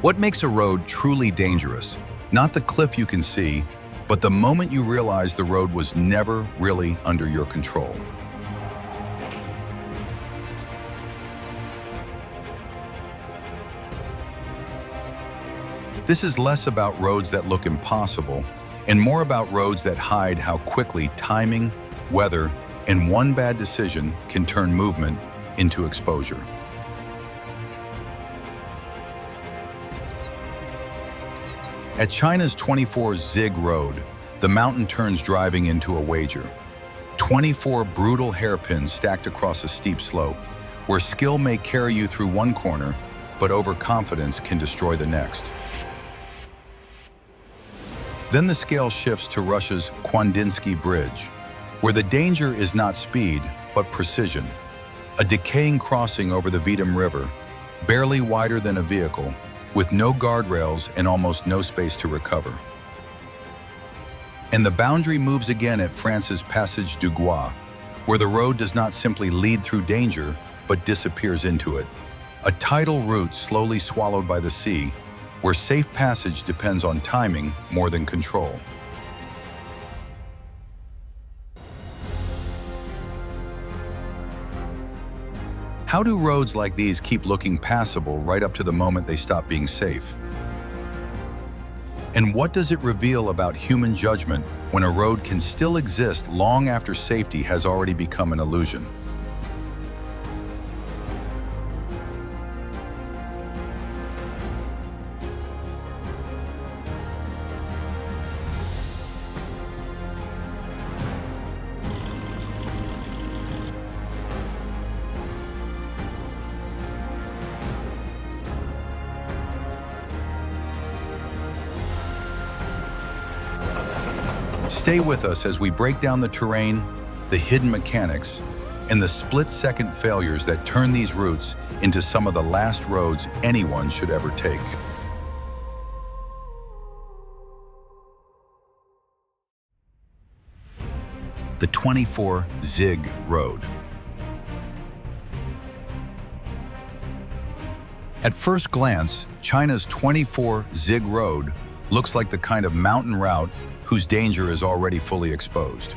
What makes a road truly dangerous? Not the cliff you can see, but the moment you realize the road was never really under your control. This is less about roads that look impossible and more about roads that hide how quickly timing, weather, and one bad decision can turn movement into exposure. At China's 24 Zig Road, the mountain turns driving into a wager. 24 brutal hairpins stacked across a steep slope, where skill may carry you through one corner, but overconfidence can destroy the next. Then the scale shifts to Russia's Kwandinsky Bridge, where the danger is not speed, but precision. A decaying crossing over the Vitim River, barely wider than a vehicle, with no guardrails and almost no space to recover. And the boundary moves again at France's Passage du Gois, where the road does not simply lead through danger, but disappears into it. A tidal route slowly swallowed by the sea, where safe passage depends on timing more than control. How do roads like these keep looking passable right up to the moment they stop being safe? And what does it reveal about human judgment when a road can still exist long after safety has already become an illusion? Stay with us as we break down the terrain, the hidden mechanics, and the split-second failures that turn these routes into some of the last roads anyone should ever take. The 24 Zig Road. At first glance, China's 24 Zig Road looks like the kind of mountain route whose danger is already fully exposed.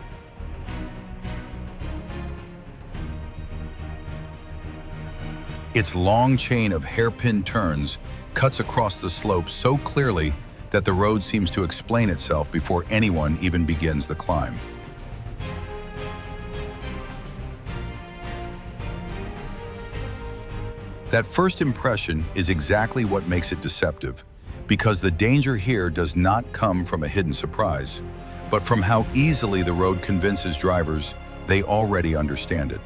Its long chain of hairpin turns cuts across the slope so clearly that the road seems to explain itself before anyone even begins the climb. That first impression is exactly what makes it deceptive, because the danger here does not come from a hidden surprise, but from how easily the road convinces drivers they already understand it.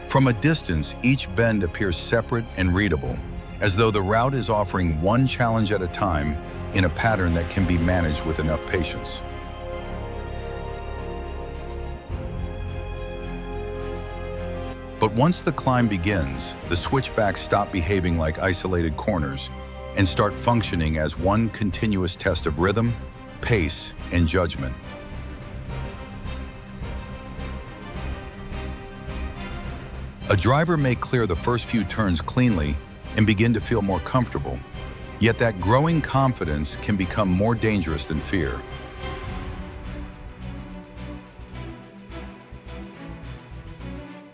From a distance, each bend appears separate and readable, as though the route is offering one challenge at a time in a pattern that can be managed with enough patience. But once the climb begins, the switchbacks stop behaving like isolated corners and start functioning as one continuous test of rhythm, pace, and judgment. A driver may clear the first few turns cleanly and begin to feel more comfortable, yet that growing confidence can become more dangerous than fear.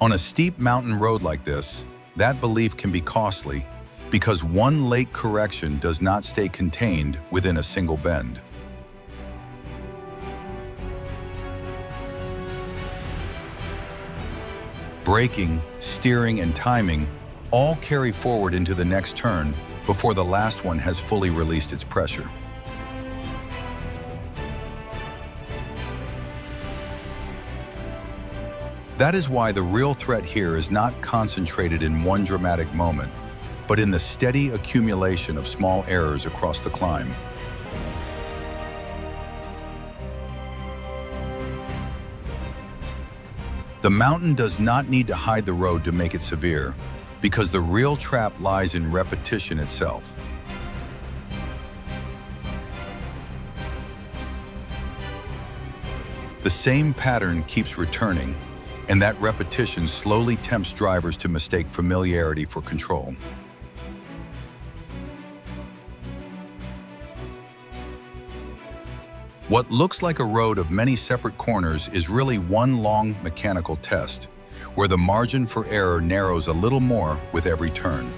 On a steep mountain road like this, that belief can be costly because one late correction does not stay contained within a single bend. Braking, steering, and timing all carry forward into the next turn before the last one has fully released its pressure. That is why the real threat here is not concentrated in one dramatic moment, but in the steady accumulation of small errors across the climb. The mountain does not need to hide the road to make it severe, because the real trap lies in repetition itself. The same pattern keeps returning, and that repetition slowly tempts drivers to mistake familiarity for control. What looks like a road of many separate corners is really one long mechanical test, where the margin for error narrows a little more with every turn.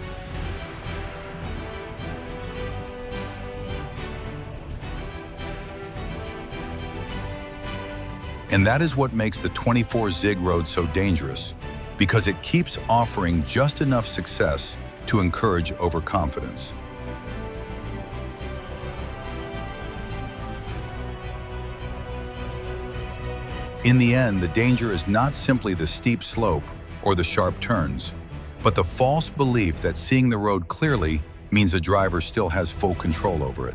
And that is what makes the 24 Zig road so dangerous, because it keeps offering just enough success to encourage overconfidence. In the end, the danger is not simply the steep slope or the sharp turns, but the false belief that seeing the road clearly means a driver still has full control over it.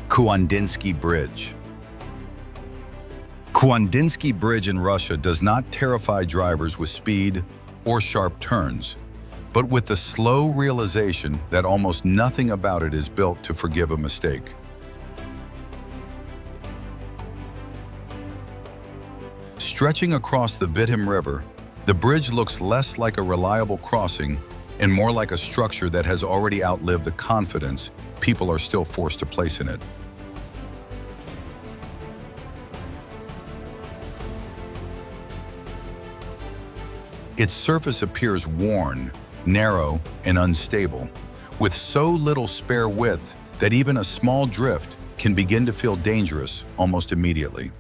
Kuandinsky Bridge. Kuandinsky Bridge in Russia does not terrify drivers with speed or sharp turns, but with the slow realization that almost nothing about it is built to forgive a mistake. Stretching across the Vitim River, the bridge looks less like a reliable crossing and more like a structure that has already outlived the confidence people are still forced to place in it. Its surface appears worn, narrow, and unstable, with so little spare width that even a small drift can begin to feel dangerous almost immediately.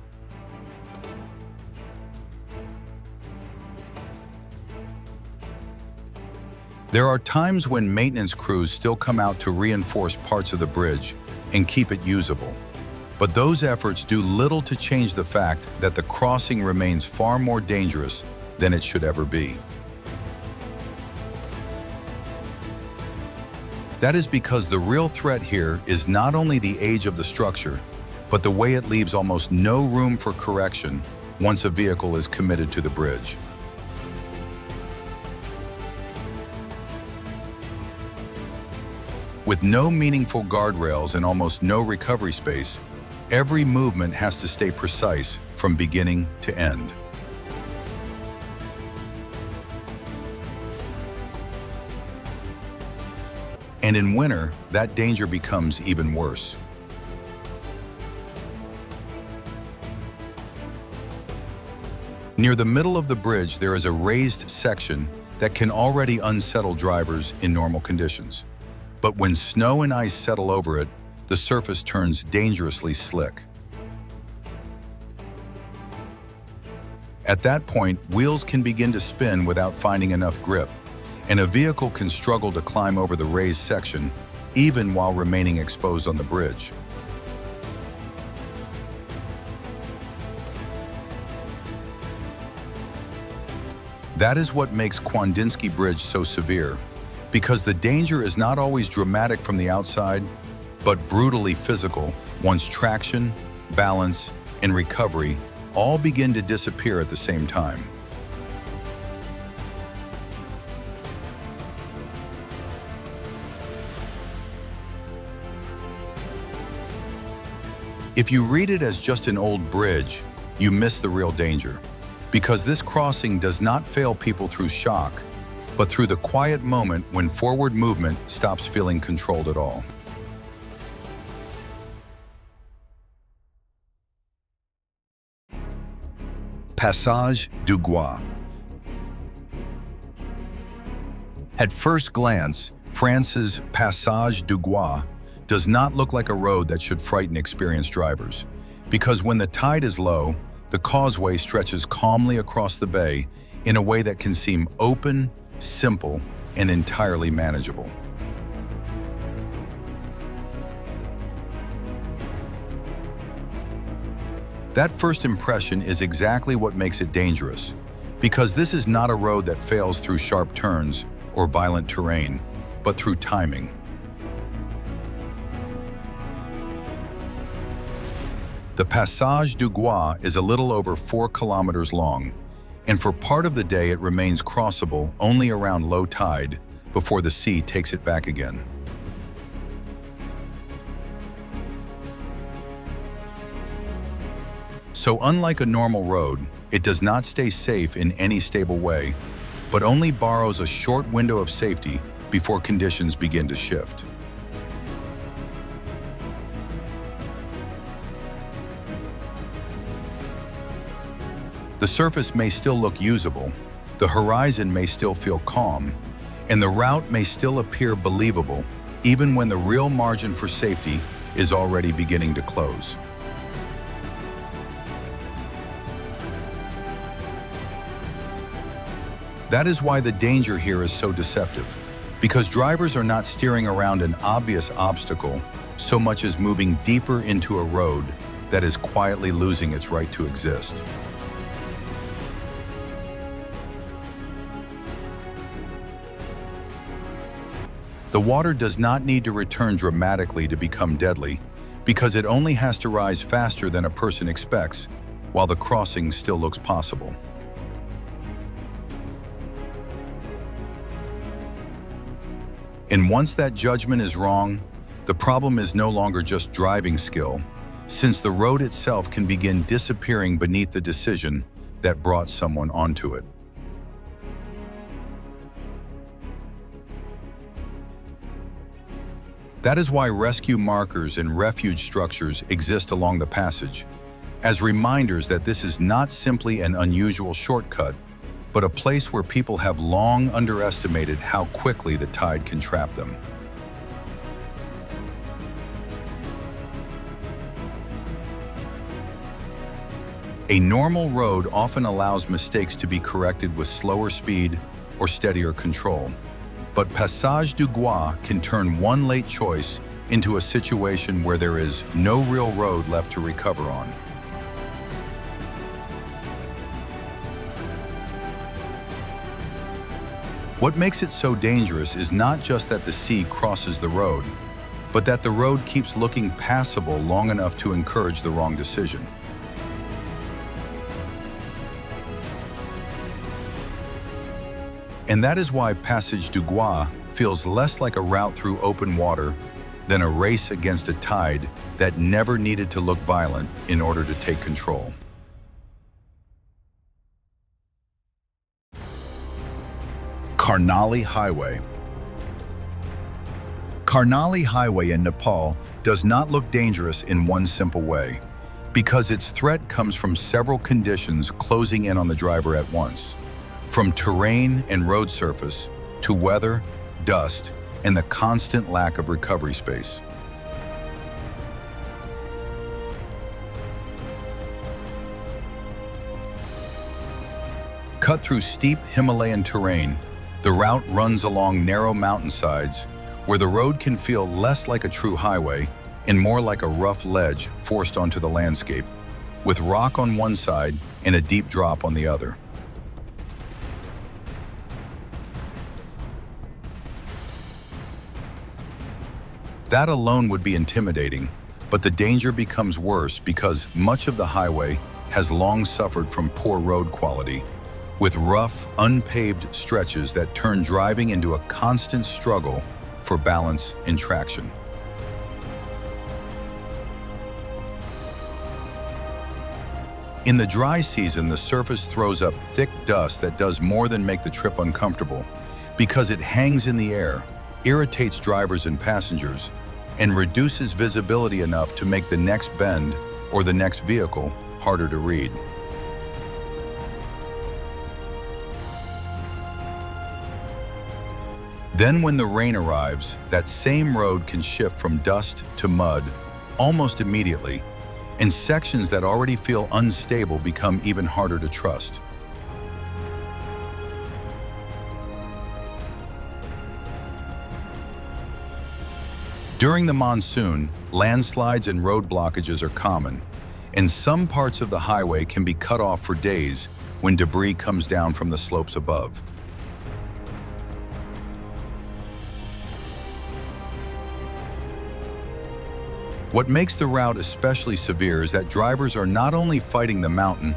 There are times when maintenance crews still come out to reinforce parts of the bridge and keep it usable, but those efforts do little to change the fact that the crossing remains far more dangerous than it should ever be. That is because the real threat here is not only the age of the structure, but the way it leaves almost no room for correction once a vehicle is committed to the bridge. With no meaningful guardrails and almost no recovery space, every movement has to stay precise from beginning to end. And in winter, that danger becomes even worse. Near the middle of the bridge, there is a raised section that can already unsettle drivers in normal conditions. But when snow and ice settle over it, the surface turns dangerously slick. At that point, wheels can begin to spin without finding enough grip, and a vehicle can struggle to climb over the raised section, even while remaining exposed on the bridge. That is what makes Kuandinsky Bridge so severe, because the danger is not always dramatic from the outside, but brutally physical once traction, balance, and recovery all begin to disappear at the same time. If you read it as just an old bridge, you miss the real danger, because this crossing does not fail people through shock, but through the quiet moment when forward movement stops feeling controlled at all. Passage du Gois. At first glance, France's Passage du Gois does not look like a road that should frighten experienced drivers, because when the tide is low, the causeway stretches calmly across the bay in a way that can seem open, simple, and entirely manageable. That first impression is exactly what makes it dangerous, because this is not a road that fails through sharp turns or violent terrain, but through timing. The Passage du Gois is a little over 4 kilometers long, and for part of the day it remains crossable only around low tide before the sea takes it back again. So unlike a normal road, it does not stay safe in any stable way, but only borrows a short window of safety before conditions begin to shift. The surface may still look usable, the horizon may still feel calm, and the route may still appear believable, even when the real margin for safety is already beginning to close. That is why the danger here is so deceptive, because drivers are not steering around an obvious obstacle so much as moving deeper into a road that is quietly losing its right to exist. The water does not need to return dramatically to become deadly, because it only has to rise faster than a person expects, while the crossing still looks possible. And once that judgment is wrong, the problem is no longer just driving skill, since the road itself can begin disappearing beneath the decision that brought someone onto it. That is why rescue markers and refuge structures exist along the passage, as reminders that this is not simply an unusual shortcut, but a place where people have long underestimated how quickly the tide can trap them. A normal road often allows mistakes to be corrected with slower speed or steadier control. But Passage du Gois can turn one late choice into a situation where there is no real road left to recover on. What makes it so dangerous is not just that the sea crosses the road, but that the road keeps looking passable long enough to encourage the wrong decision. And that is why Passage du Gois feels less like a route through open water than a race against a tide that never needed to look violent in order to take control. Karnali Highway. Karnali Highway in Nepal does not look dangerous in one simple way, because its threat comes from several conditions closing in on the driver at once. From terrain and road surface, to weather, dust, and the constant lack of recovery space. Cut through steep Himalayan terrain, the route runs along narrow mountainsides where the road can feel less like a true highway and more like a rough ledge forced onto the landscape, with rock on one side and a deep drop on the other. That alone would be intimidating, but the danger becomes worse because much of the highway has long suffered from poor road quality, with rough, unpaved stretches that turn driving into a constant struggle for balance and traction. In the dry season, the surface throws up thick dust that does more than make the trip uncomfortable, because it hangs in the air, irritates drivers and passengers, and reduces visibility enough to make the next bend or the next vehicle harder to read. Then when the rain arrives, that same road can shift from dust to mud almost immediately, and sections that already feel unstable become even harder to trust. During the monsoon, landslides and road blockages are common, and some parts of the highway can be cut off for days when debris comes down from the slopes above. What makes the route especially severe is that drivers are not only fighting the mountain,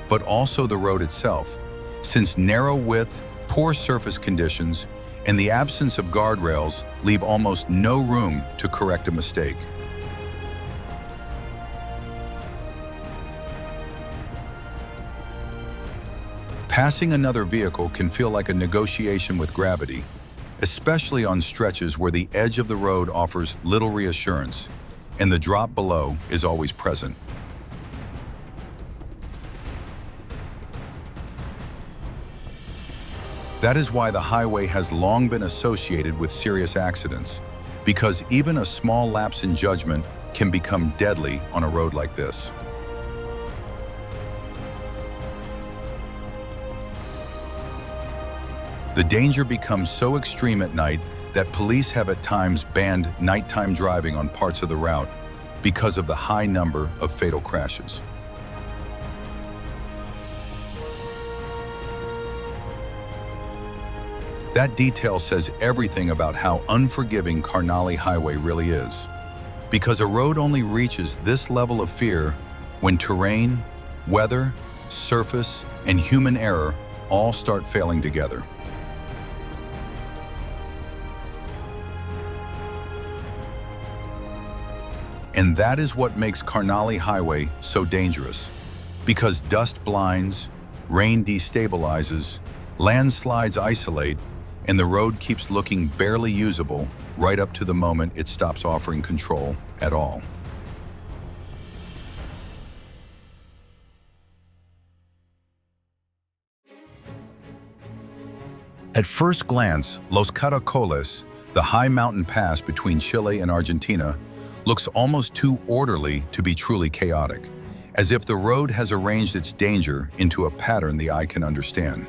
but also the road itself, since narrow width, poor surface conditions, and the absence of guardrails leave almost no room to correct a mistake. Passing another vehicle can feel like a negotiation with gravity, especially on stretches where the edge of the road offers little reassurance and the drop below is always present. That is why the highway has long been associated with serious accidents, because even a small lapse in judgment can become deadly on a road like this. The danger becomes so extreme at night that police have at times banned nighttime driving on parts of the route because of the high number of fatal crashes. That detail says everything about how unforgiving Karnali Highway really is, because a road only reaches this level of fear when terrain, weather, surface, and human error all start failing together. And that is what makes Karnali Highway so dangerous, because dust blinds, rain destabilizes, landslides isolate, and the road keeps looking barely usable right up to the moment it stops offering control at all. At first glance, Los Caracoles, the high mountain pass between Chile and Argentina, looks almost too orderly to be truly chaotic, as if the road has arranged its danger into a pattern the eye can understand.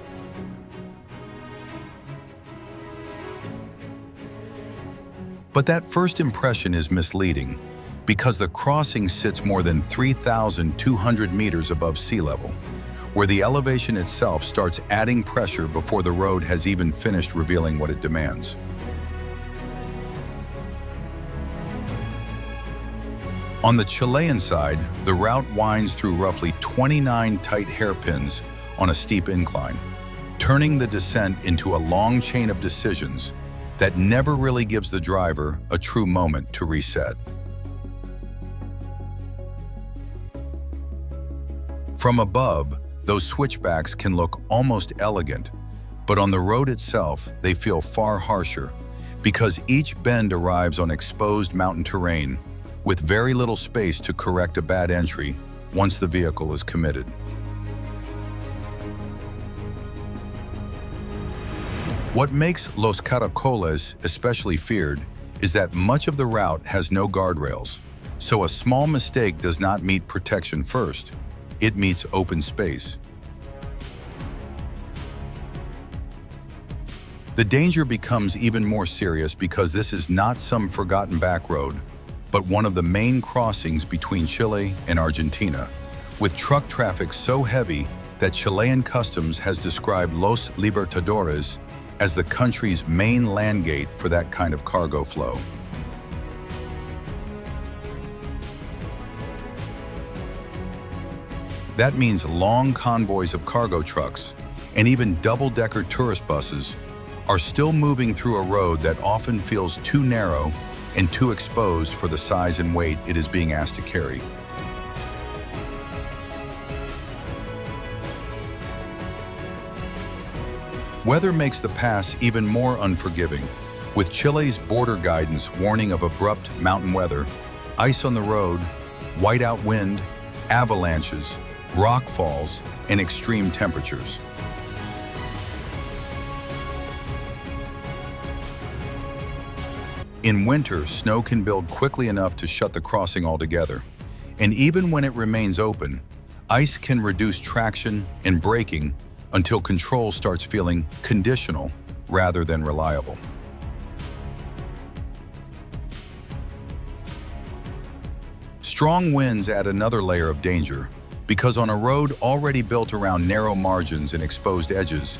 But that first impression is misleading, because the crossing sits more than 3,200 meters above sea level, where the elevation itself starts adding pressure before the road has even finished revealing what it demands. On the Chilean side, the route winds through roughly 29 tight hairpins on a steep incline, turning the descent into a long chain of decisions that never really gives the driver a true moment to reset. From above, those switchbacks can look almost elegant, but on the road itself, they feel far harsher, because each bend arrives on exposed mountain terrain with very little space to correct a bad entry once the vehicle is committed. What makes Los Caracoles especially feared is that much of the route has no guardrails, so a small mistake does not meet protection first, it meets open space. The danger becomes even more serious because this is not some forgotten back road, but one of the main crossings between Chile and Argentina, with truck traffic so heavy that Chilean customs has described Los Libertadores as the country's main land gate for that kind of cargo flow. That means long convoys of cargo trucks and even double-decker tourist buses are still moving through a road that often feels too narrow and too exposed for the size and weight it is being asked to carry. Weather makes the pass even more unforgiving, with Chile's border guidance warning of abrupt mountain weather, ice on the road, whiteout wind, avalanches, rock falls, and extreme temperatures. In winter, snow can build quickly enough to shut the crossing altogether, and even when it remains open, ice can reduce traction and braking until control starts feeling conditional rather than reliable. Strong winds add another layer of danger, because on a road already built around narrow margins and exposed edges,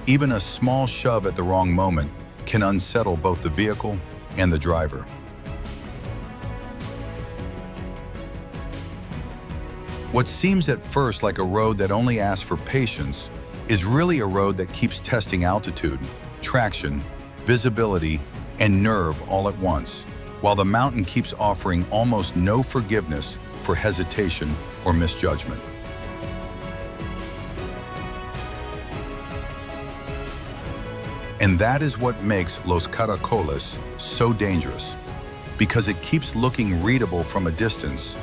even a small shove at the wrong moment can unsettle both the vehicle and the driver. What seems at first like a road that only asks for patience is really a road that keeps testing altitude, traction, visibility, and nerve all at once, while the mountain keeps offering almost no forgiveness for hesitation or misjudgment. And that is what makes Los Caracoles so dangerous, because it keeps looking readable from a distance,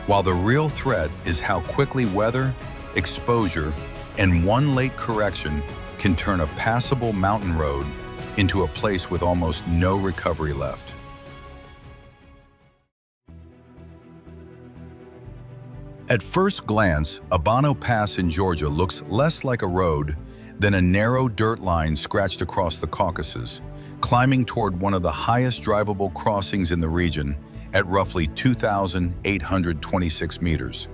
while the real threat is how quickly weather, exposure, and one late correction can turn a passable mountain road into a place with almost no recovery left. At first glance, Abano Pass in Georgia looks less like a road than a narrow dirt line scratched across the Caucasus, climbing toward one of the highest drivable crossings in the region at roughly 2,826 meters.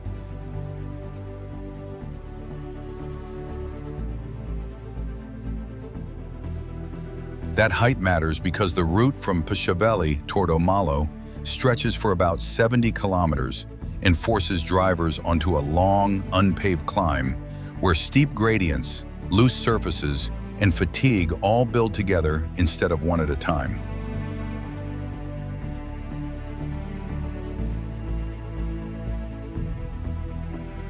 That height matters because the route from Pshaveli toward Omalo stretches for about 70 kilometers and forces drivers onto a long, unpaved climb where steep gradients, loose surfaces, and fatigue all build together instead of one at a time.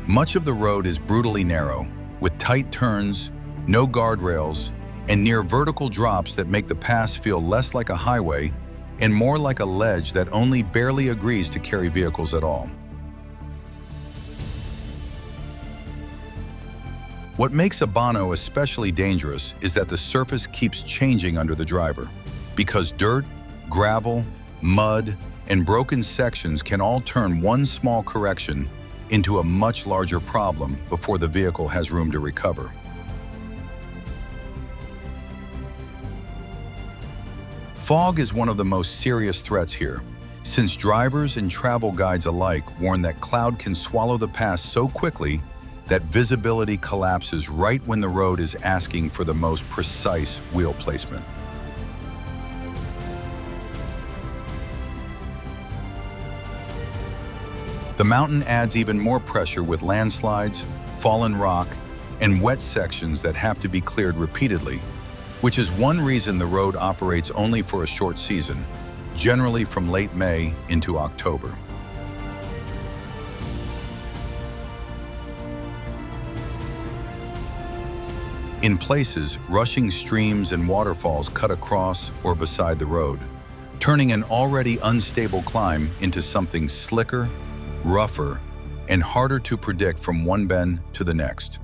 Much of the road is brutally narrow, with tight turns, no guardrails, and near vertical drops that make the pass feel less like a highway and more like a ledge that only barely agrees to carry vehicles at all. What makes Abano especially dangerous is that the surface keeps changing under the driver, because dirt, gravel, mud, and broken sections can all turn one small correction into a much larger problem before the vehicle has room to recover. Fog is one of the most serious threats here, since drivers and travel guides alike warn that cloud can swallow the pass so quickly that visibility collapses right when the road is asking for the most precise wheel placement. The mountain adds even more pressure with landslides, fallen rock, and wet sections that have to be cleared repeatedly, which is one reason the road operates only for a short season, generally from late May into October. In places, rushing streams and waterfalls cut across or beside the road, turning an already unstable climb into something slicker, rougher, and harder to predict from one bend to the next.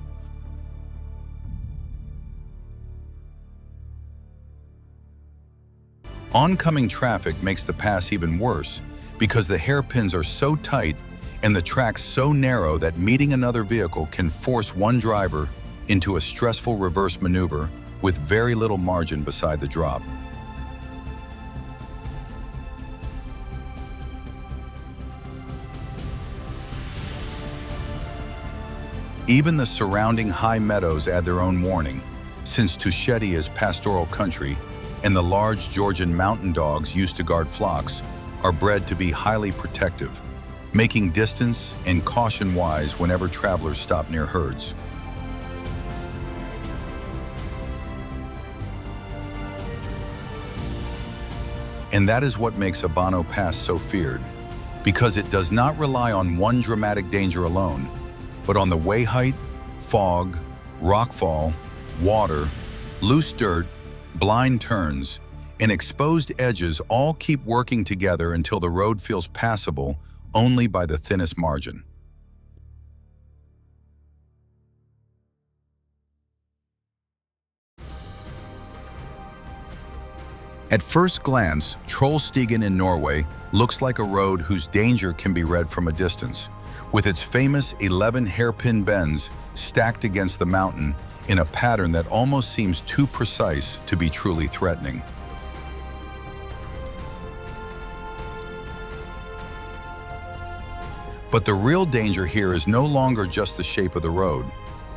Oncoming traffic makes the pass even worse because the hairpins are so tight and the tracks so narrow that meeting another vehicle can force one driver into a stressful reverse maneuver with very little margin beside the drop. Even the surrounding high meadows add their own warning, since Tusheti is pastoral country and the large Georgian mountain dogs used to guard flocks are bred to be highly protective, making distance and caution wise whenever travelers stop near herds. And that is what makes Abano Pass so feared, because it does not rely on one dramatic danger alone, but on the way height, fog, rockfall, water, loose dirt, blind turns, and exposed edges all keep working together until the road feels passable only by the thinnest margin. At first glance, Trollstigen in Norway looks like a road whose danger can be read from a distance, with its famous 11 hairpin bends stacked against the mountain in a pattern that almost seems too precise to be truly threatening. But the real danger here is no longer just the shape of the road,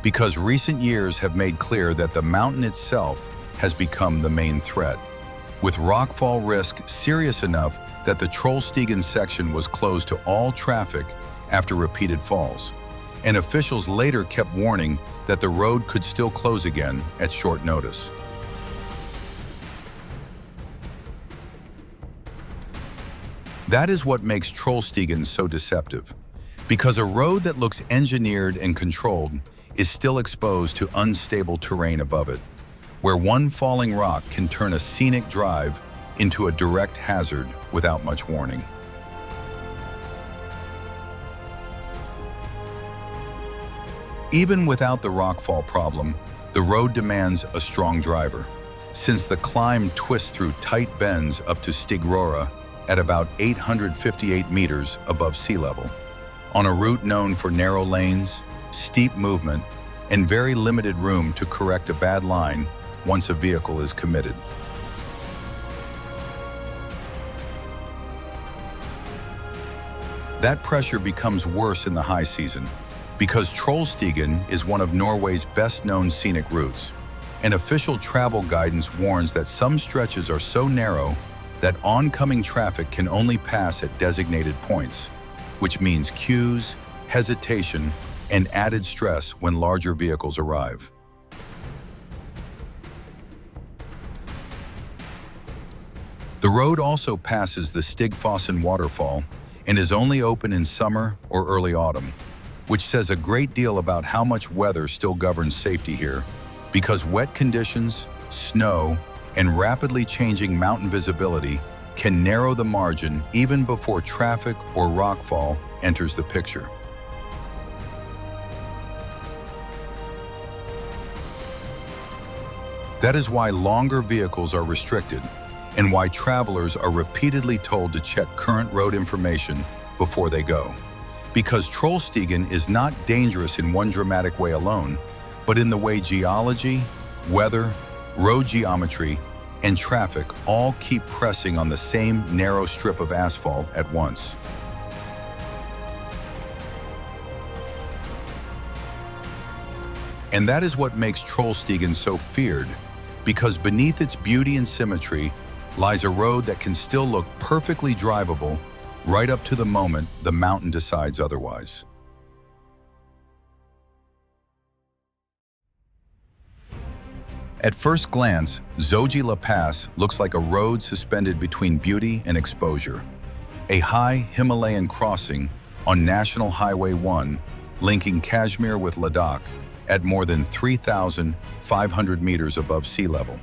because recent years have made clear that the mountain itself has become the main threat, with rockfall risk serious enough that the Trollstigen section was closed to all traffic after repeated falls, and officials later kept warning that the road could still close again at short notice. That is what makes Trollstigen so deceptive, because a road that looks engineered and controlled is still exposed to unstable terrain above it, where one falling rock can turn a scenic drive into a direct hazard without much warning. Even without the rockfall problem, the road demands a strong driver, since the climb twists through tight bends up to Stigrora at about 858 meters above sea level, on a route known for narrow lanes, steep movement, and very limited room to correct a bad line once a vehicle is committed. That pressure becomes worse in the high season, because Trollstigen is one of Norway's best-known scenic routes, and official travel guidance warns that some stretches are so narrow that oncoming traffic can only pass at designated points, which means queues, hesitation, and added stress when larger vehicles arrive. The road also passes the Stigfossen waterfall and is only open in summer or early autumn, which says a great deal about how much weather still governs safety here, because wet conditions, snow, and rapidly changing mountain visibility can narrow the margin even before traffic or rockfall enters the picture. That is why longer vehicles are restricted, and why travelers are repeatedly told to check current road information before they go. Because Trollstigen is not dangerous in one dramatic way alone, but in the way geology, weather, road geometry, and traffic all keep pressing on the same narrow strip of asphalt at once. And that is what makes Trollstigen so feared, because beneath its beauty and symmetry lies a road that can still look perfectly drivable right up to the moment the mountain decides otherwise. At first glance, Zojila Pass looks like a road suspended between beauty and exposure, a high Himalayan crossing on National Highway 1 linking Kashmir with Ladakh at more than 3,500 meters above sea level.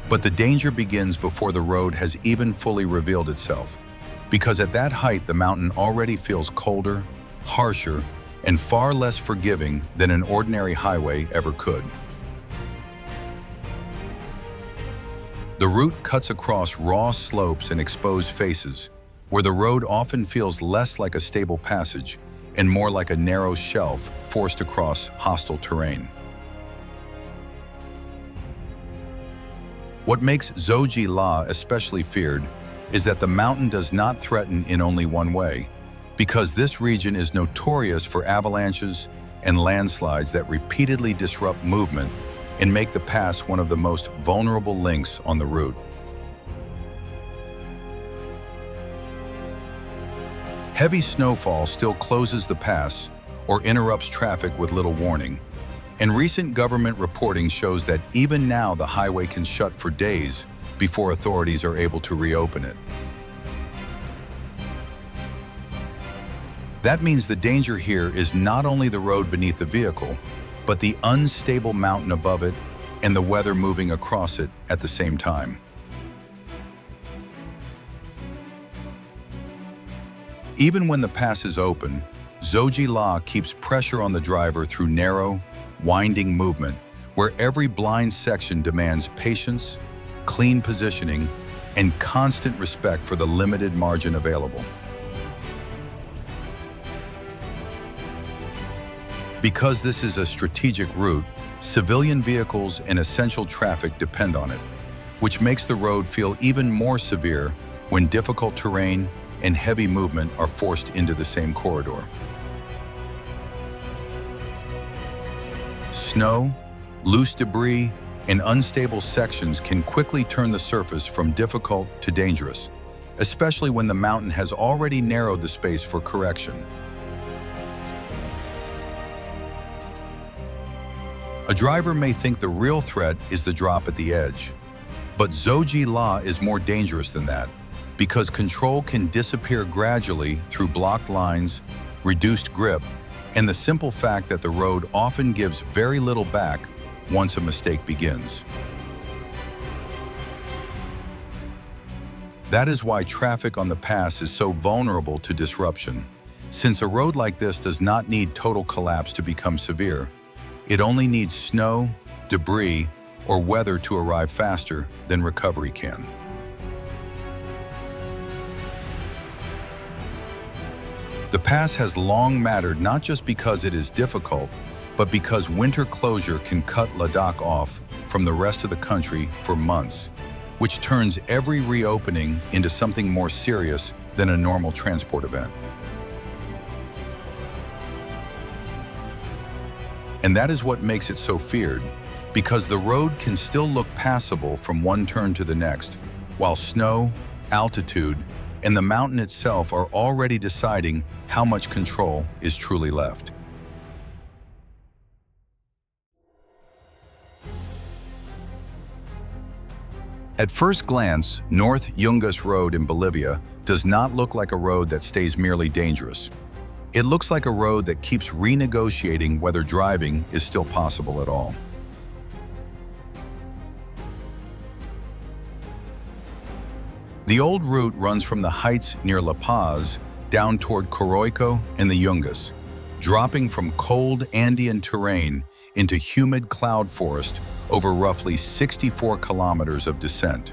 But the danger begins before the road has even fully revealed itself, because at that height the mountain already feels colder, harsher, and far less forgiving than an ordinary highway ever could. The route cuts across raw slopes and exposed faces, where the road often feels less like a stable passage and more like a narrow shelf forced across hostile terrain. What makes Zojila especially feared is that the mountain does not threaten in only one way, because this region is notorious for avalanches and landslides that repeatedly disrupt movement and make the pass one of the most vulnerable links on the route. Heavy snowfall still closes the pass or interrupts traffic with little warning, and recent government reporting shows that even now the highway can shut for days before authorities are able to reopen it. That means the danger here is not only the road beneath the vehicle, but the unstable mountain above it and the weather moving across it at the same time. Even when the pass is open, Zojila keeps pressure on the driver through narrow, winding movement, where every blind section demands patience, clean positioning, and constant respect for the limited margin available. Because this is a strategic route, civilian vehicles and essential traffic depend on it, which makes the road feel even more severe when difficult terrain and heavy movement are forced into the same corridor. Snow, loose debris, and unstable sections can quickly turn the surface from difficult to dangerous, especially when the mountain has already narrowed the space for correction. A driver may think the real threat is the drop at the edge, but Zojila is more dangerous than that, because control can disappear gradually through blocked lines, reduced grip, and the simple fact that the road often gives very little back once a mistake begins. That is why traffic on the pass is so vulnerable to disruption. Since a road like this does not need total collapse to become severe, it only needs snow, debris, or weather to arrive faster than recovery can. The pass has long mattered not just because it is difficult, but because winter closure can cut Ladakh off from the rest of the country for months, which turns every reopening into something more serious than a normal transport event. And that is what makes it so feared, because the road can still look passable from one turn to the next, while snow, altitude, and the mountain itself are already deciding how much control is truly left. At first glance, North Yungas Road in Bolivia does not look like a road that stays merely dangerous. It looks like a road that keeps renegotiating whether driving is still possible at all. The old route runs from the heights near La Paz down toward Coroico and the Yungas, dropping from cold Andean terrain into humid cloud forest over roughly 64 kilometers of descent.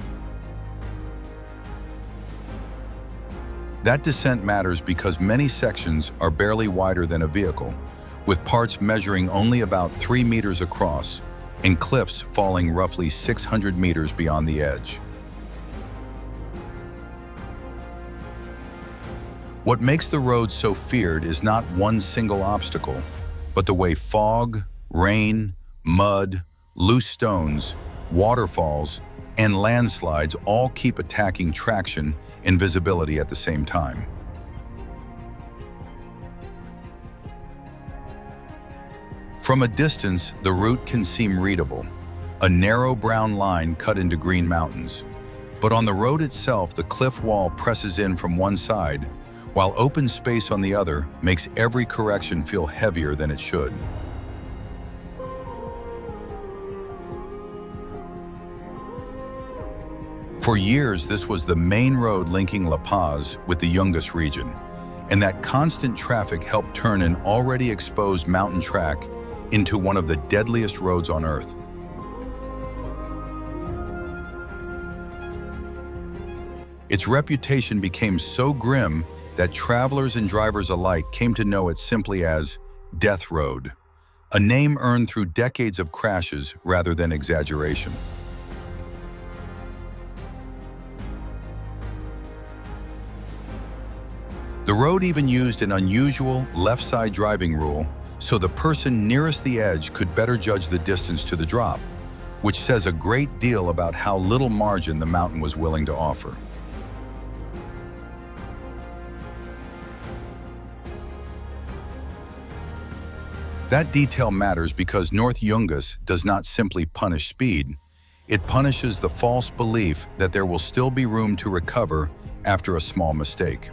That descent matters because many sections are barely wider than a vehicle, with parts measuring only about 3 meters across and cliffs falling roughly 600 meters beyond the edge. What makes the road so feared is not one single obstacle, but the way fog, rain, mud, loose stones, waterfalls, and landslides all keep attacking traction and visibility at the same time. From a distance, the route can seem readable, a narrow brown line cut into green mountains. But on the road itself, the cliff wall presses in from one side, while open space on the other makes every correction feel heavier than it should. For years, this was the main road linking La Paz with the Yungas region, and that constant traffic helped turn an already exposed mountain track into one of the deadliest roads on Earth. Its reputation became so grim that travelers and drivers alike came to know it simply as Death Road, a name earned through decades of crashes rather than exaggeration. The road even used an unusual left-side driving rule so the person nearest the edge could better judge the distance to the drop, which says a great deal about how little margin the mountain was willing to offer. That detail matters because North Yungas does not simply punish speed, it punishes the false belief that there will still be room to recover after a small mistake.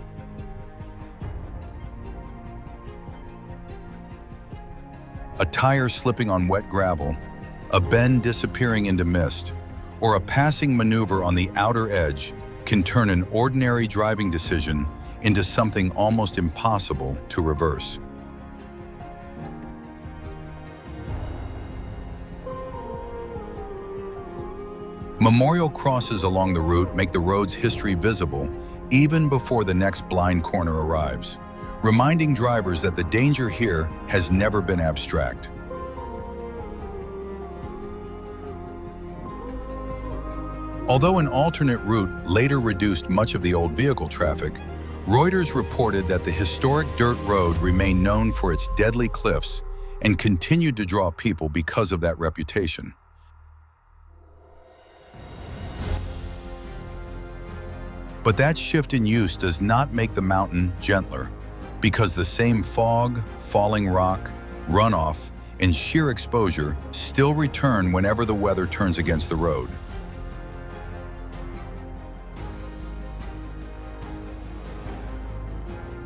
A tire slipping on wet gravel, a bend disappearing into mist, or a passing maneuver on the outer edge can turn an ordinary driving decision into something almost impossible to reverse. Memorial crosses along the route make the road's history visible even before the next blind corner arrives, reminding drivers that the danger here has never been abstract. Although an alternate route later reduced much of the old vehicle traffic, Reuters reported that the historic dirt road remained known for its deadly cliffs and continued to draw people because of that reputation. But that shift in use does not make the mountain gentler, because the same fog, falling rock, runoff, and sheer exposure still return whenever the weather turns against the road.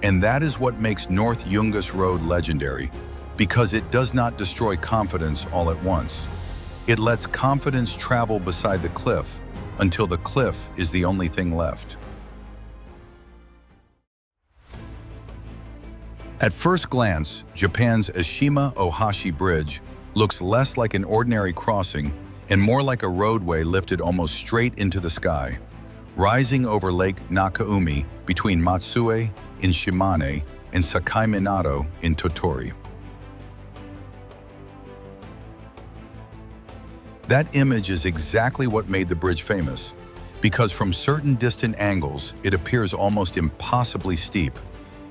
And that is what makes North Yungas Road legendary, because it does not destroy confidence all at once. It lets confidence travel beside the cliff until the cliff is the only thing left. At first glance, Japan's Ashima-Ohashi Bridge looks less like an ordinary crossing and more like a roadway lifted almost straight into the sky, rising over Lake Nakaumi between Matsue in Shimane and Sakai Minato in Tottori. That image is exactly what made the bridge famous, because from certain distant angles it appears almost impossibly steep,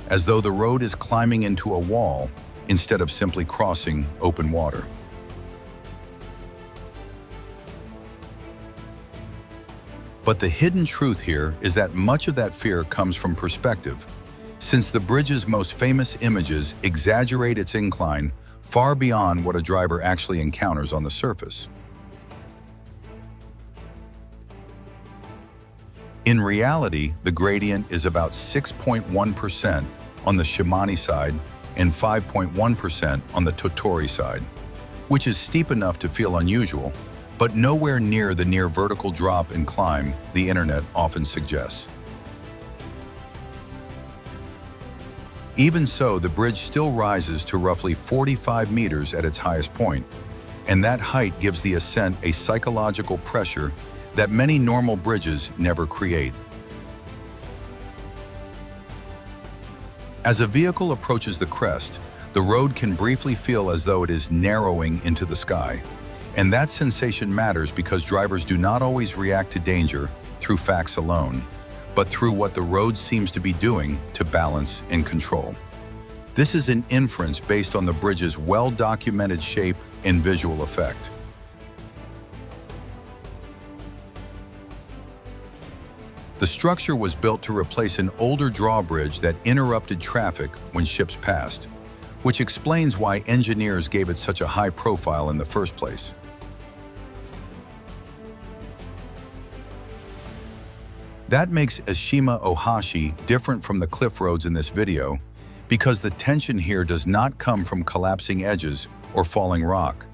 as though the road is climbing into a wall instead of simply crossing open water. But the hidden truth here is that much of that fear comes from perspective, since the bridge's most famous images exaggerate its incline far beyond what a driver actually encounters on the surface. In reality, the gradient is about 6.1% on the Shimane side and 5.1% on the Tottori side, which is steep enough to feel unusual, but nowhere near the near vertical drop and climb the internet often suggests. Even so, the bridge still rises to roughly 45 meters at its highest point, and that height gives the ascent a psychological pressure that many normal bridges never create. As a vehicle approaches the crest, the road can briefly feel as though it is narrowing into the sky. And that sensation matters because drivers do not always react to danger through facts alone, but through what the road seems to be doing to balance and control. This is an inference based on the bridge's well-documented shape and visual effect. The structure was built to replace an older drawbridge that interrupted traffic when ships passed, which explains why engineers gave it such a high profile in the first place. That makes Ashima-Ohashi different from the cliff roads in this video, because the tension here does not come from collapsing edges or falling rock,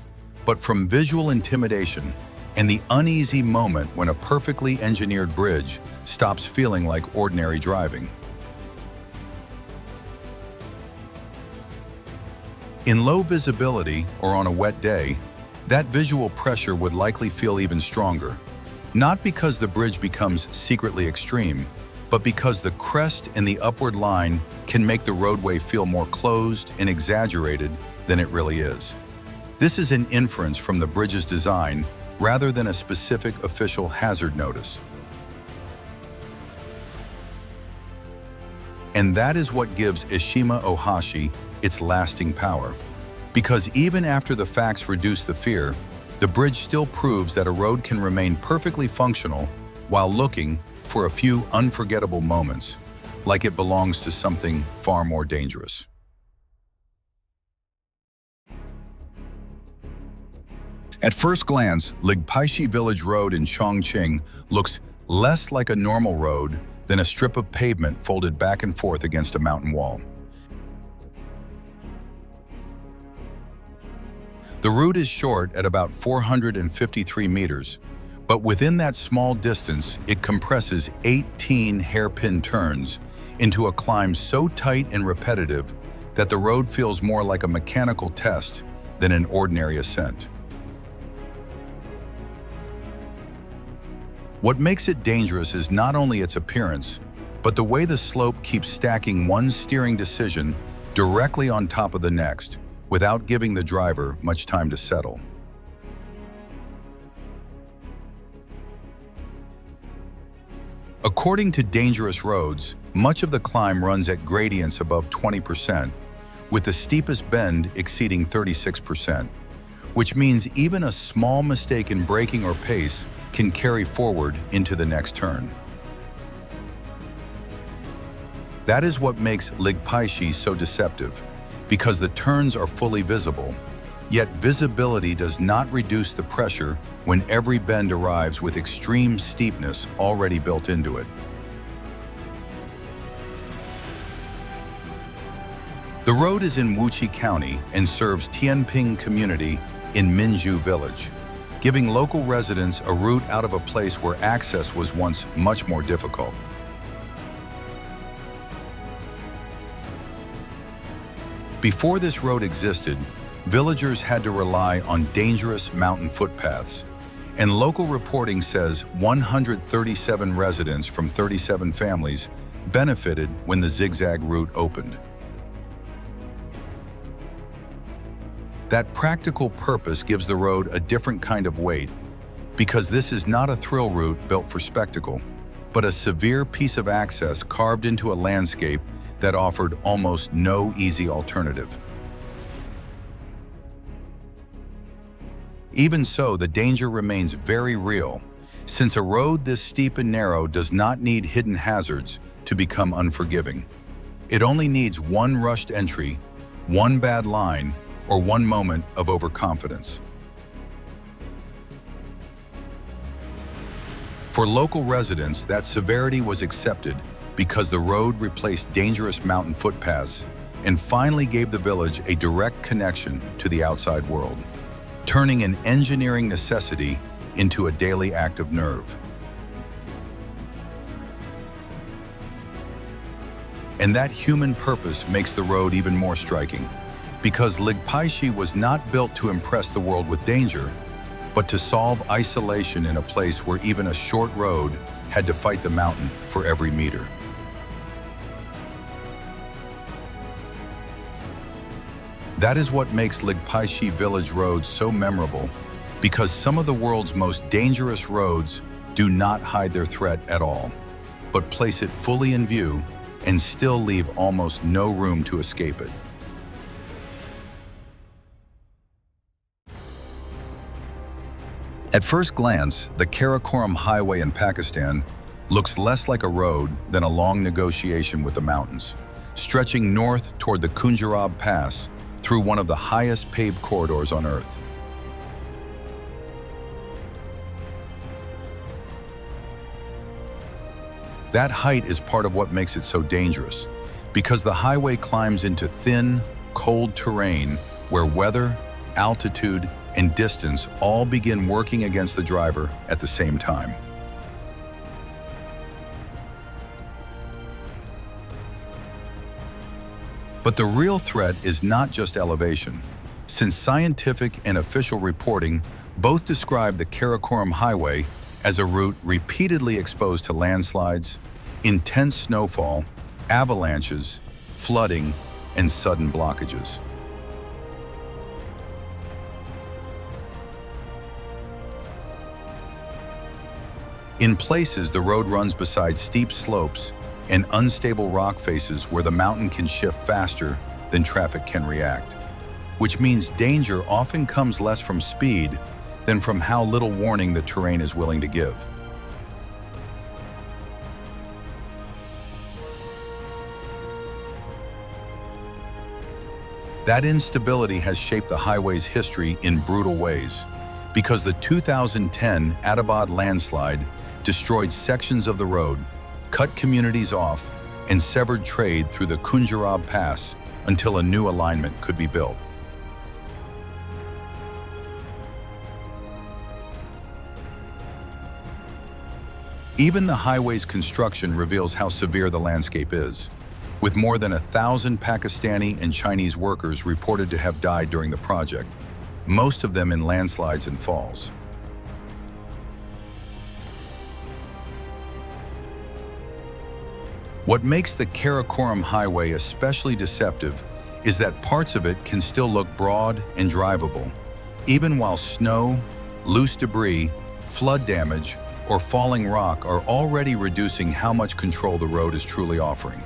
but from visual intimidation and the uneasy moment when a perfectly engineered bridge stops feeling like ordinary driving. In low visibility or on a wet day, that visual pressure would likely feel even stronger, not because the bridge becomes secretly extreme, but because the crest and the upward line can make the roadway feel more closed and exaggerated than it really is. This is an inference from the bridge's design rather than a specific official hazard notice. And that is what gives Ashima-Ohashi its lasting power. Because even after the facts reduce the fear, the bridge still proves that a road can remain perfectly functional while looking for a few unforgettable moments, like it belongs to something far more dangerous. At first glance, Ligpaishi Village Road in Chongqing looks less like a normal road than a strip of pavement folded back and forth against a mountain wall. The route is short at about 453 meters, but within that small distance, it compresses 18 hairpin turns into a climb so tight and repetitive that the road feels more like a mechanical test than an ordinary ascent. What makes it dangerous is not only its appearance, but the way the slope keeps stacking one steering decision directly on top of the next, without giving the driver much time to settle. According to Dangerous Roads, much of the climb runs at gradients above 20%, with the steepest bend exceeding 36%, which means even a small mistake in braking or pace can carry forward into the next turn. That is what makes Ligpaishi so deceptive, because the turns are fully visible, yet visibility does not reduce the pressure when every bend arrives with extreme steepness already built into it. The road is in Wuxi County and serves Tianping community in Minju Village, giving local residents a route out of a place where access was once much more difficult. Before this road existed, villagers had to rely on dangerous mountain footpaths, and local reporting says 137 residents from 37 families benefited when the zigzag route opened. That practical purpose gives the road a different kind of weight, because this is not a thrill route built for spectacle, but a severe piece of access carved into a landscape that offered almost no easy alternative. Even so, the danger remains very real, since a road this steep and narrow does not need hidden hazards to become unforgiving. It only needs one rushed entry, one bad line, or one moment of overconfidence. For local residents, that severity was accepted because the road replaced dangerous mountain footpaths and finally gave the village a direct connection to the outside world, turning an engineering necessity into a daily act of nerve. And that human purpose makes the road even more striking, because Ligpaishi was not built to impress the world with danger, but to solve isolation in a place where even a short road had to fight the mountain for every meter. That is what makes Ligpaishi village roads so memorable, because some of the world's most dangerous roads do not hide their threat at all, but place it fully in view and still leave almost no room to escape it. At first glance, the Karakoram Highway in Pakistan looks less like a road than a long negotiation with the mountains, stretching north toward the Kunjarab Pass through one of the highest paved corridors on Earth. That height is part of what makes it so dangerous, because the highway climbs into thin, cold terrain where weather, altitude, and distance all begin working against the driver at the same time. But the real threat is not just elevation, since scientific and official reporting both describe the Karakoram Highway as a route repeatedly exposed to landslides, intense snowfall, avalanches, flooding, and sudden blockages. In places, the road runs beside steep slopes and unstable rock faces where the mountain can shift faster than traffic can react, which means danger often comes less from speed than from how little warning the terrain is willing to give. That instability has shaped the highway's history in brutal ways, because the 2010 Atabad landslide destroyed sections of the road, cut communities off, and severed trade through the Kunjarab Pass until a new alignment could be built. Even the highway's construction reveals how severe the landscape is, with more than 1,000 Pakistani and Chinese workers reported to have died during the project, most of them in landslides and falls. What makes the Karakoram Highway especially deceptive is that parts of it can still look broad and drivable, even while snow, loose debris, flood damage, or falling rock are already reducing how much control the road is truly offering.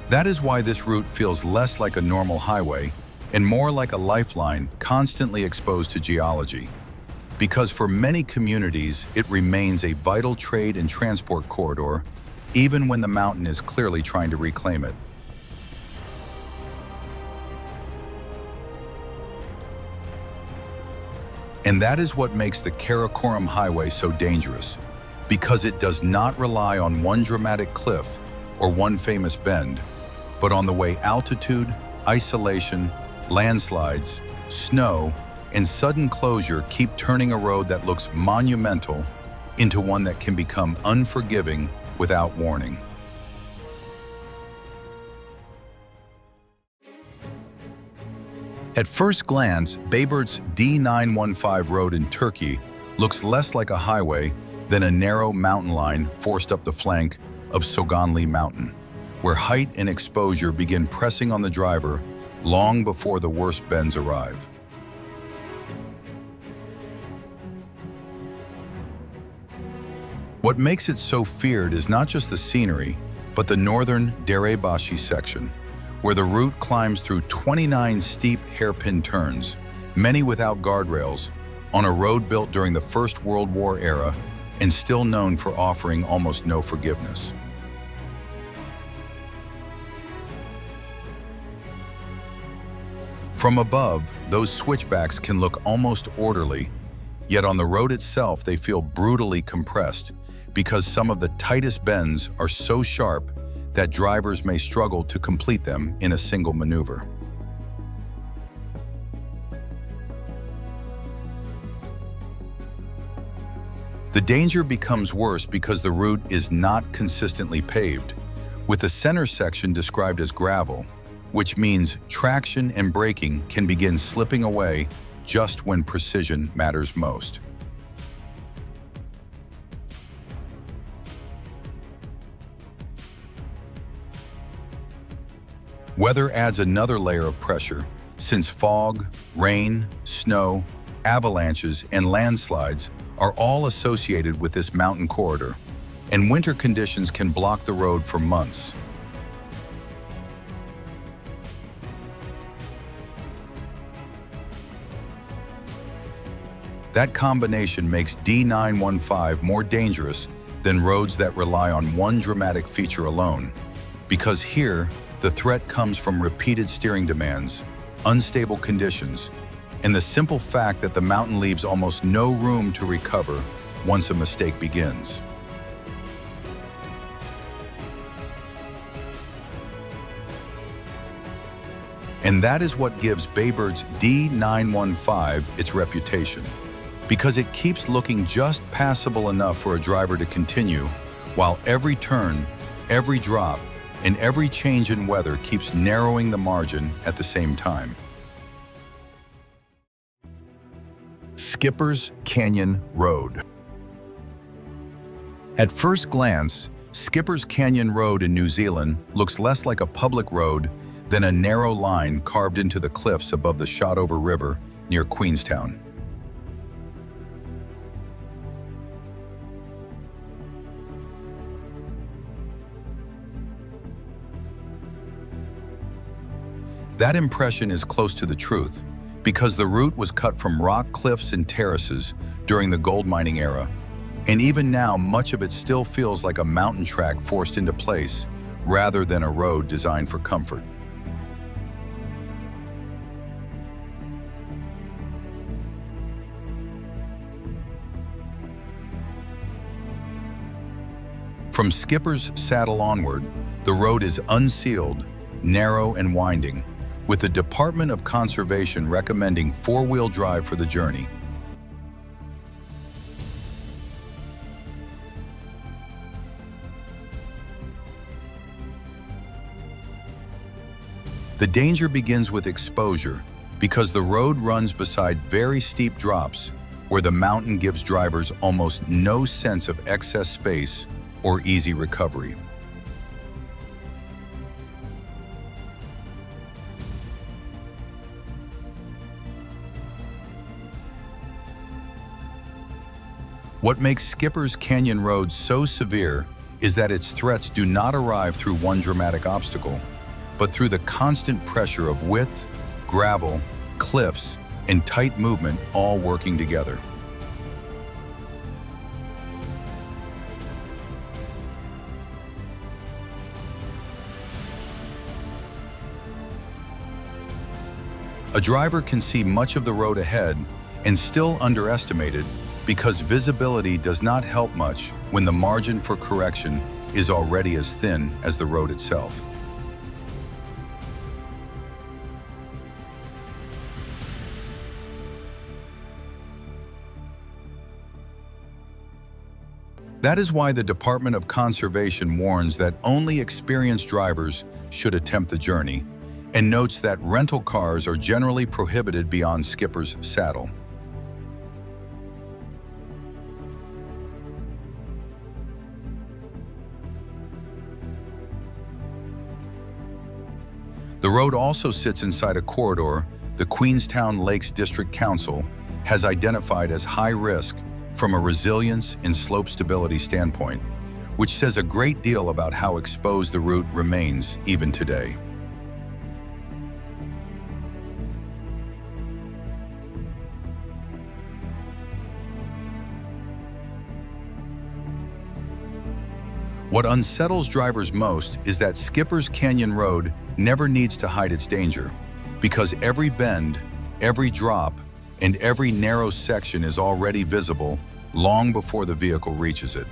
That is why this route feels less like a normal highway and more like a lifeline constantly exposed to geology. Because for many communities, it remains a vital trade and transport corridor, even when the mountain is clearly trying to reclaim it. And that is what makes the Karakoram Highway so dangerous, because it does not rely on one dramatic cliff or one famous bend, but on the way altitude, isolation, landslides, snow, and sudden closure keep turning a road that looks monumental into one that can become unforgiving without warning. At first glance, Bayburt's D915 road in Turkey looks less like a highway than a narrow mountain line forced up the flank of Soganli Mountain, where height and exposure begin pressing on the driver long before the worst bends arrive. What makes it so feared is not just the scenery, but the northern Derebashi section, where the route climbs through 29 steep hairpin turns, many without guardrails, on a road built during the First World War era and still known for offering almost no forgiveness. From above, those switchbacks can look almost orderly, yet on the road itself they feel brutally compressed because some of the tightest bends are so sharp that drivers may struggle to complete them in a single maneuver. The danger becomes worse because the route is not consistently paved, with the center section described as gravel, which means traction and braking can begin slipping away just when precision matters most. Weather adds another layer of pressure, since fog, rain, snow, avalanches, and landslides are all associated with this mountain corridor, and winter conditions can block the road for months. That combination makes D915 more dangerous than roads that rely on one dramatic feature alone, because here, the threat comes from repeated steering demands, unstable conditions, and the simple fact that the mountain leaves almost no room to recover once a mistake begins. And that is what gives Bayburt's D915 its reputation, because it keeps looking just passable enough for a driver to continue, while every turn, every drop, and every change in weather keeps narrowing the margin at the same time. Skipper's Canyon Road. At first glance, Skipper's Canyon Road in New Zealand looks less like a public road than a narrow line carved into the cliffs above the Shotover River near Queenstown. That impression is close to the truth, because the route was cut from rock cliffs and terraces during the gold mining era, and even now much of it still feels like a mountain track forced into place rather than a road designed for comfort. From Skipper's Saddle onward, the road is unsealed, narrow and winding, with the Department of Conservation recommending four-wheel drive for the journey. The danger begins with exposure, because the road runs beside very steep drops where the mountain gives drivers almost no sense of excess space or easy recovery. What makes Skipper's Canyon Road so severe is that its threats do not arrive through one dramatic obstacle, but through the constant pressure of width, gravel, cliffs, and tight movement all working together. A driver can see much of the road ahead and still underestimate it because visibility does not help much when the margin for correction is already as thin as the road itself. That is why the Department of Conservation warns that only experienced drivers should attempt the journey, and notes that rental cars are generally prohibited beyond skipper's saddle. The road also sits inside a corridor the Queenstown Lakes District Council has identified as high risk from a resilience and slope stability standpoint, which says a great deal about how exposed the route remains even today. What unsettles drivers most is that Skipper's Canyon Road never needs to hide its danger, because every bend, every drop, and every narrow section is already visible long before the vehicle reaches it.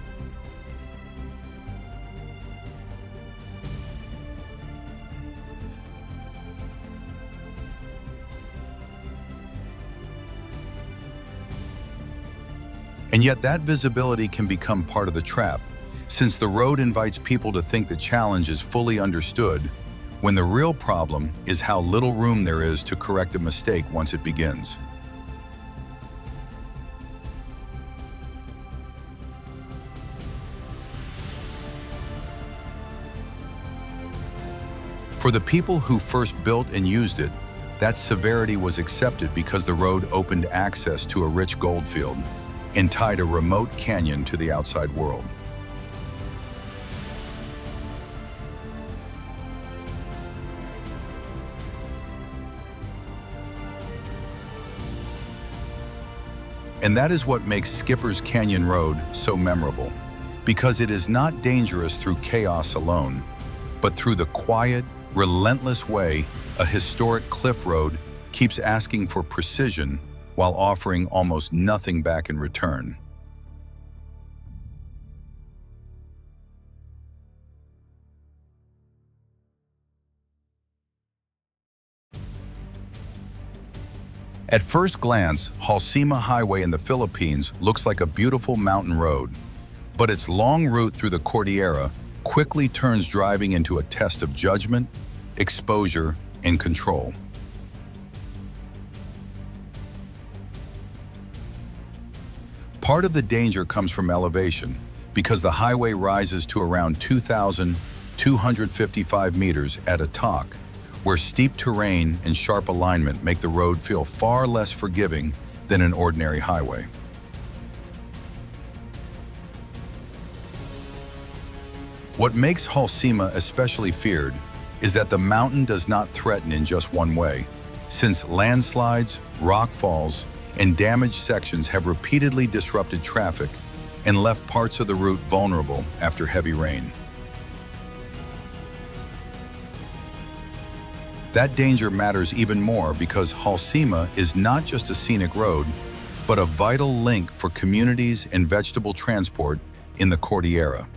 And yet that visibility can become part of the trap, since the road invites people to think the challenge is fully understood, when the real problem is how little room there is to correct a mistake once it begins. For the people who first built and used it, that severity was accepted because the road opened access to a rich goldfield and tied a remote canyon to the outside world. And that is what makes Skipper's Canyon Road so memorable, because it is not dangerous through chaos alone, but through the quiet, relentless way a historic cliff road keeps asking for precision while offering almost nothing back in return. At first glance, Halsema Highway in the Philippines looks like a beautiful mountain road, but its long route through the Cordillera quickly turns driving into a test of judgment, exposure, and control. Part of the danger comes from elevation, because the highway rises to around 2,255 meters at a talk, where steep terrain and sharp alignment make the road feel far less forgiving than an ordinary highway. What makes Halsema especially feared is that the mountain does not threaten in just one way, since landslides, rock falls, and damaged sections have repeatedly disrupted traffic and left parts of the route vulnerable after heavy rain. That danger matters even more because Halsema is not just a scenic road, but a vital link for communities and vegetable transport in the Cordillera,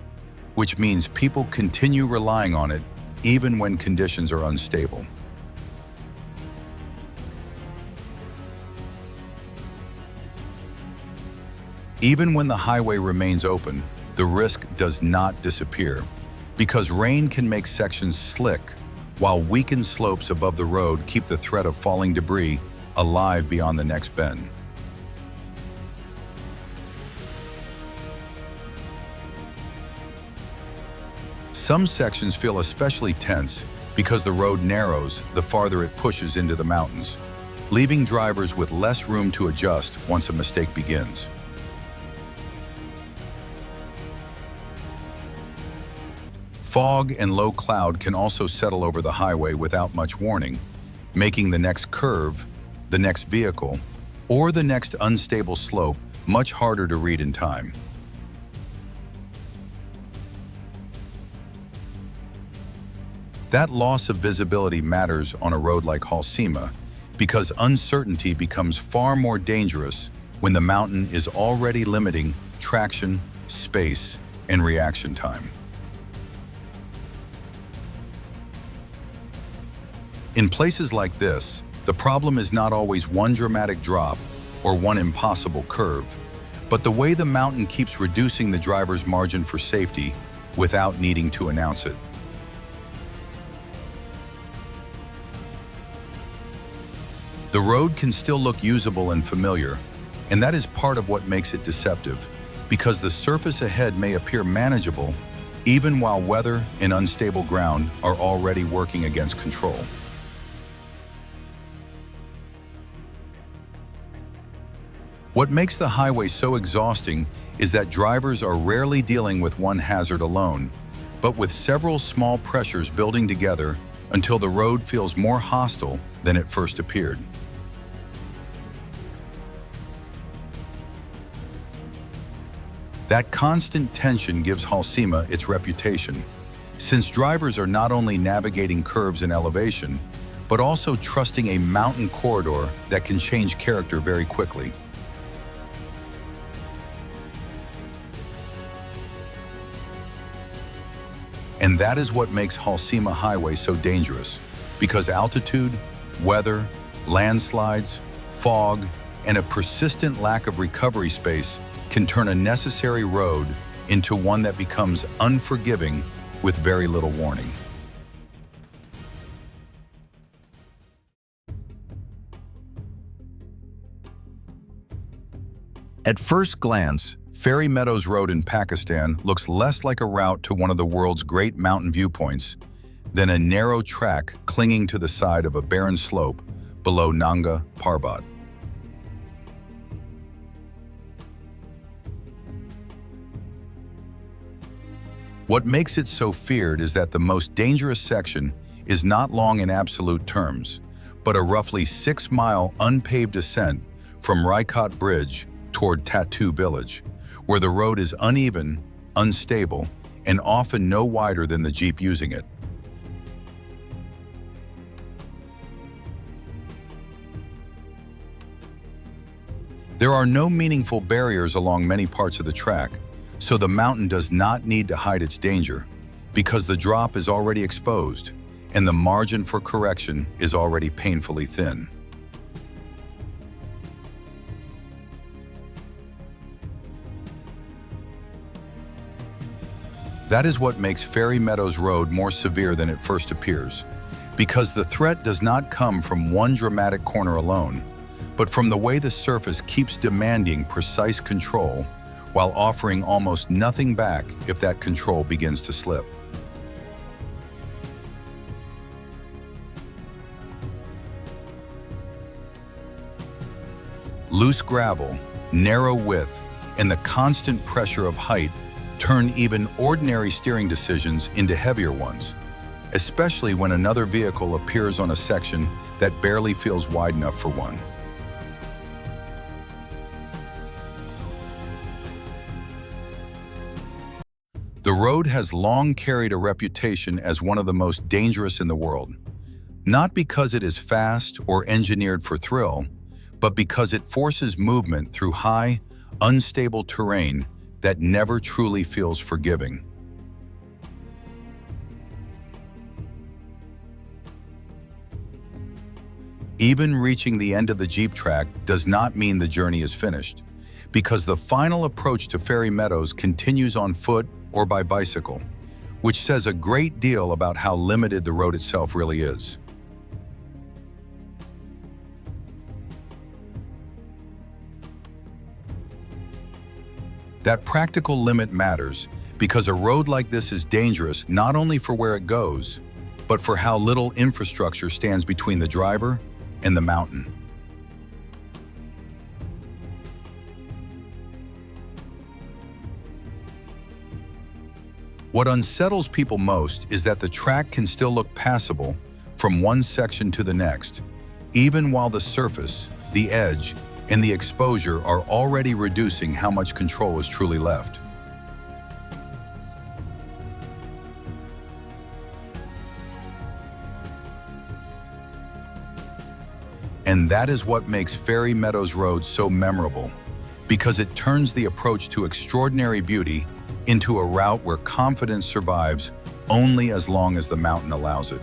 which means people continue relying on it even when conditions are unstable. Even when the highway remains open, the risk does not disappear, because rain can make sections slick, while weakened slopes above the road keep the threat of falling debris alive beyond the next bend. Some sections feel especially tense because the road narrows the farther it pushes into the mountains, leaving drivers with less room to adjust once a mistake begins. Fog and low cloud can also settle over the highway without much warning, making the next curve, the next vehicle, or the next unstable slope much harder to read in time. That loss of visibility matters on a road like Halsema because uncertainty becomes far more dangerous when the mountain is already limiting traction, space, and reaction time. In places like this, the problem is not always one dramatic drop or one impossible curve, but the way the mountain keeps reducing the driver's margin for safety without needing to announce it. The road can still look usable and familiar, and that is part of what makes it deceptive, because the surface ahead may appear manageable even while weather and unstable ground are already working against control. What makes the highway so exhausting is that drivers are rarely dealing with one hazard alone, but with several small pressures building together until the road feels more hostile than it first appeared. That constant tension gives Halsema its reputation, since drivers are not only navigating curves and elevation, but also trusting a mountain corridor that can change character very quickly. And that is what makes Halsema Highway so dangerous, because altitude, weather, landslides, fog, and a persistent lack of recovery space can turn a necessary road into one that becomes unforgiving with very little warning. At first glance, Fairy Meadows Road in Pakistan looks less like a route to one of the world's great mountain viewpoints than a narrow track clinging to the side of a barren slope below Nanga Parbat. What makes it so feared is that the most dangerous section is not long in absolute terms, but a roughly 6-mile unpaved ascent from Raikot Bridge toward Tattoo Village, where the road is uneven, unstable, and often no wider than the Jeep using it. There are no meaningful barriers along many parts of the track, so the mountain does not need to hide its danger, because the drop is already exposed and the margin for correction is already painfully thin. That is what makes Fairy Meadows Road more severe than it first appears, because the threat does not come from one dramatic corner alone, but from the way the surface keeps demanding precise control while offering almost nothing back if that control begins to slip. Loose gravel, narrow width, and the constant pressure of height turn even ordinary steering decisions into heavier ones, especially when another vehicle appears on a section that barely feels wide enough for one. The road has long carried a reputation as one of the most dangerous in the world, not because it is fast or engineered for thrill, but because it forces movement through high, unstable terrain that never truly feels forgiving. Even reaching the end of the Jeep track does not mean the journey is finished, because the final approach to Fairy Meadows continues on foot or by bicycle, which says a great deal about how limited the road itself really is. That practical limit matters because a road like this is dangerous not only for where it goes, but for how little infrastructure stands between the driver and the mountain. What unsettles people most is that the track can still look passable from one section to the next, even while the surface, the edge, and the exposure are already reducing how much control is truly left. And that is what makes Fairy Meadows Road so memorable, because it turns the approach to extraordinary beauty into a route where confidence survives only as long as the mountain allows it.